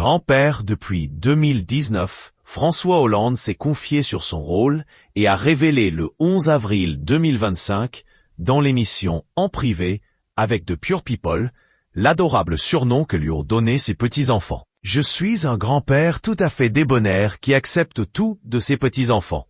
Grand-père depuis 2019, François Hollande s'est confié sur son rôle et a révélé le 11 avril 2025, dans l'émission En privé, avec The Pure People, l'adorable surnom que lui ont donné ses petits-enfants. Je suis un grand-père tout à fait débonnaire qui accepte tout de ses petits-enfants.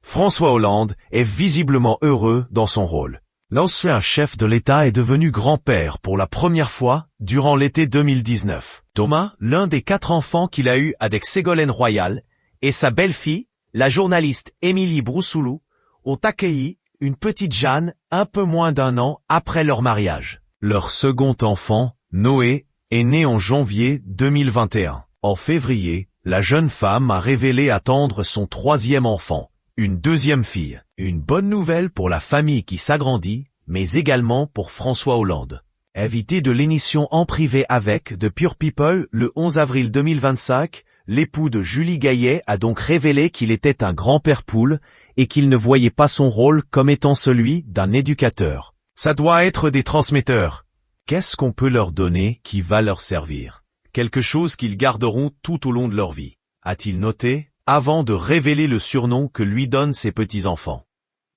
François Hollande est visiblement heureux dans son rôle. L'ancien chef de l'État est devenu grand-père pour la première fois durant l'été 2019. Thomas, l'un des 4 enfants qu'il a eu avec Ségolène Royal, et sa belle-fille, la journaliste Émilie Broussoulou, ont accueilli une petite Jeanne un peu moins d'1 an après leur mariage. Leur second enfant, Noé, est né en janvier 2021. En février, la jeune femme a révélé attendre son 3e enfant, une 2e fille. Une bonne nouvelle pour la famille qui s'agrandit, mais également pour François Hollande. Invité de l'émission En privé avec The Pure People le 11 avril 2025, l'époux de Julie Gaillet a donc révélé qu'il était un grand-père poule et qu'il ne voyait pas son rôle comme étant celui d'un éducateur. Ça doit être des transmetteurs. Qu'est-ce qu'on peut leur donner qui va leur servir? Quelque chose qu'ils garderont tout au long de leur vie, a-t-il noté, avant de révéler le surnom que lui donnent ses petits-enfants.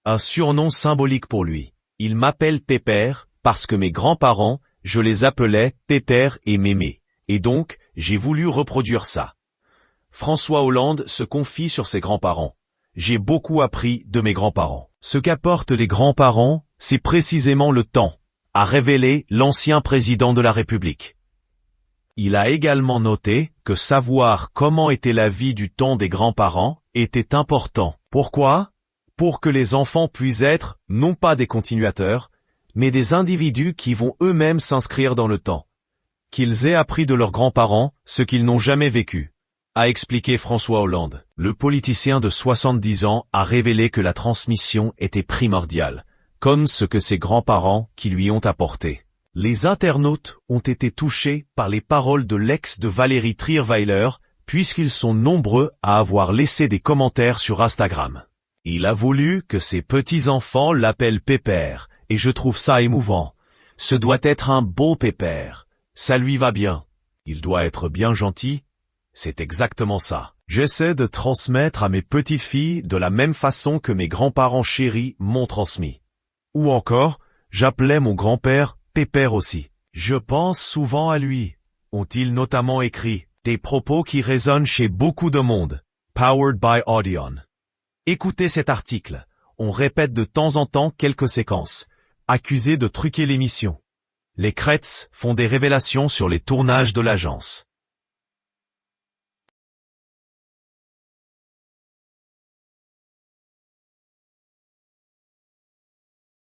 Un surnom symbolique pour lui. Il m'appelle Pépère parce que mes grands-parents, je les appelais Pépère et Mémé. Et donc, j'ai voulu reproduire ça. François Hollande se confie sur ses grands-parents. J'ai beaucoup appris de mes grands-parents. Ce qu'apportent les grands-parents, c'est précisément le temps, a révélé l'ancien président de la République. Il a également noté que savoir comment était la vie du temps des grands-parents était important. Pourquoi? Pour que les enfants puissent être, non pas des continuateurs, mais des individus qui vont eux-mêmes s'inscrire dans le temps. Qu'ils aient appris de leurs grands-parents ce qu'ils n'ont jamais vécu, a expliqué François Hollande. Le politicien de 70 ans a révélé que la transmission était primordiale, comme ce que ses grands-parents qui lui ont apporté. Les internautes ont été touchés par les paroles de l'ex de Valérie Trierweiler, puisqu'ils sont nombreux à avoir laissé des commentaires sur Instagram. Il a voulu que ses petits-enfants l'appellent Pépère, et je trouve ça émouvant. Ce doit être un beau Pépère. Ça lui va bien. Il doit être bien gentil. C'est exactement ça. J'essaie de transmettre à mes petites filles de la même façon que mes grands-parents chéris m'ont transmis. Ou encore, j'appelais mon grand-père Pépère aussi. Je pense souvent à lui. Ont-ils notamment écrit des propos qui résonnent chez beaucoup de monde. Powered by Audion. Écoutez cet article. On répète de temps en temps quelques séquences. Accusés de truquer l'émission. Les Kretz font des révélations sur les tournages de l'agence.